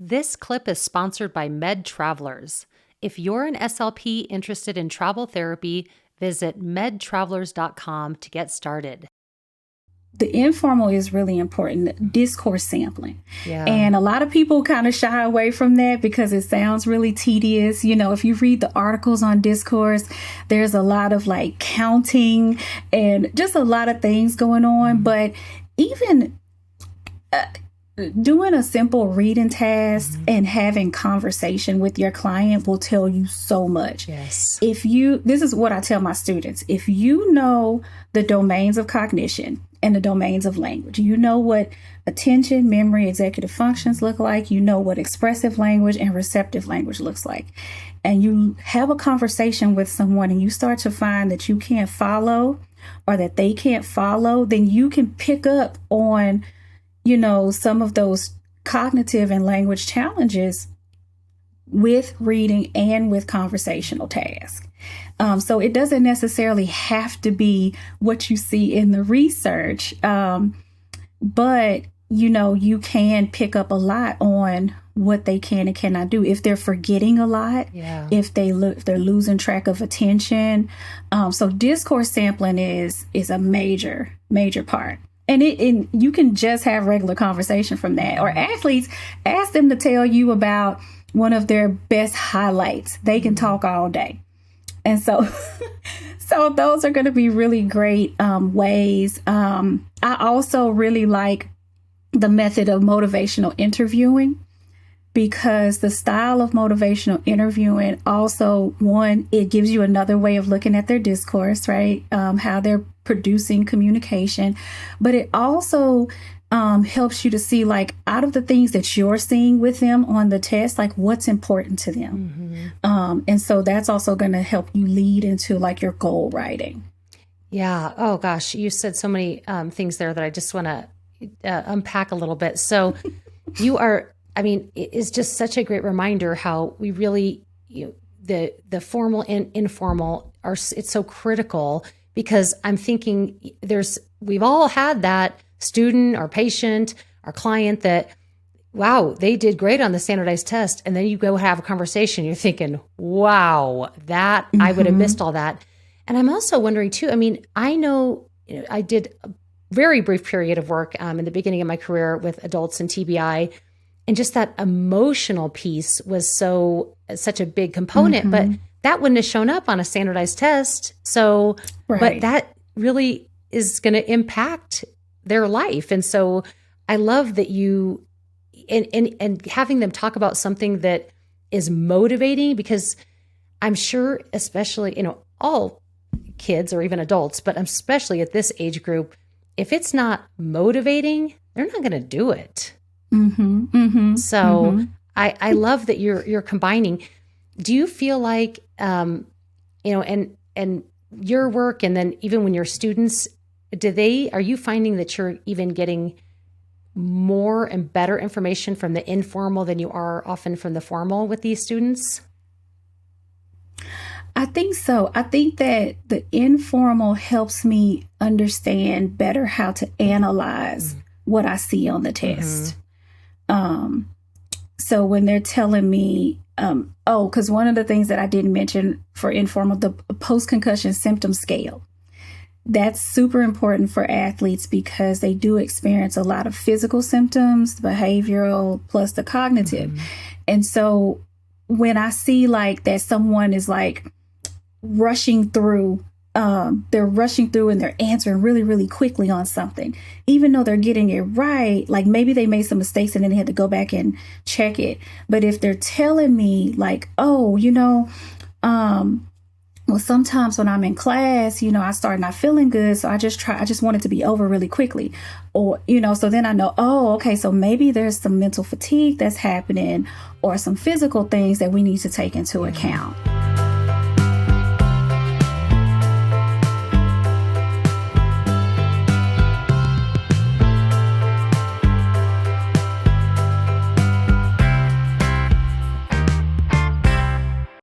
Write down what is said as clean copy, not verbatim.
This clip is sponsored by Med Travelers. If you're an SLP interested in travel therapy, visit medtravelers.com to get started. The informal is really important, discourse sampling. Yeah. And a lot of people kind of shy away from that because it sounds really tedious. You know, if you read the articles on discourse, there's a lot of like counting and just a lot of things going on. But even doing a simple reading task and having conversation with your client will tell you so much. Yes. This is what I tell my students. If you know the domains of cognition and the domains of language, you know what attention, memory, executive functions look like, you know what expressive language and receptive language looks like, and you have a conversation with someone and you start to find that you can't follow or that they can't follow, then you can pick up on some of those cognitive and language challenges with reading and with conversational tasks. So it doesn't necessarily have to be what you see in the research, but you can pick up a lot on what they can and cannot do. If they're forgetting a lot, if they're losing track of attention. So discourse sampling is a major part. And you can just have regular conversation from that. Or athletes, ask them to tell you about one of their best highlights. They can talk all day. And so those are going to be really great ways. I also really like the method of motivational interviewing, because the style of motivational interviewing also, one, it gives you another way of looking at their discourse, right? How they're producing communication, but it also helps you to see, like, out of the things that you're seeing with them on the test, like what's important to them. And so that's also going to help you lead into like your goal writing. Yeah. Oh gosh, you said so many things there that I just want to unpack a little bit. So it's just such a great reminder how we really, the formal and informal it's so critical, because I'm thinking we've all had that student or patient or client that, wow, they did great on the standardized test. And then you go have a conversation, you're thinking, wow, that I would have missed all that. And I'm also wondering too, I know, I did a very brief period of work in the beginning of my career with adults and TBI. And just that emotional piece was such a big component, but that wouldn't have shown up on a standardized test. So, but that really is going to impact their life. And so I love that you, and having them talk about something that is motivating, because I'm sure, especially, all kids or even adults, but especially at this age group, if it's not motivating, they're not going to do it. So I love that you're combining. Do you feel like, and your work, and then even when your students, are you finding that you're even getting more and better information from the informal than you are often from the formal with these students? I think so. I think that the informal helps me understand better how to analyze what I see on the test. So when they're telling me, because one of the things that I didn't mention for informal, the post-concussion symptom scale, that's super important for athletes because they do experience a lot of physical symptoms, behavioral, plus the cognitive. And so when I see like that someone is like rushing through, they're rushing through and they're answering really, really quickly on something, even though they're getting it right. Like maybe they made some mistakes and then they had to go back and check it. But if they're telling me like, well, sometimes when I'm in class, I start not feeling good. So I just want it to be over really quickly. Or, so then I know, okay, so maybe there's some mental fatigue that's happening or some physical things that we need to take into account.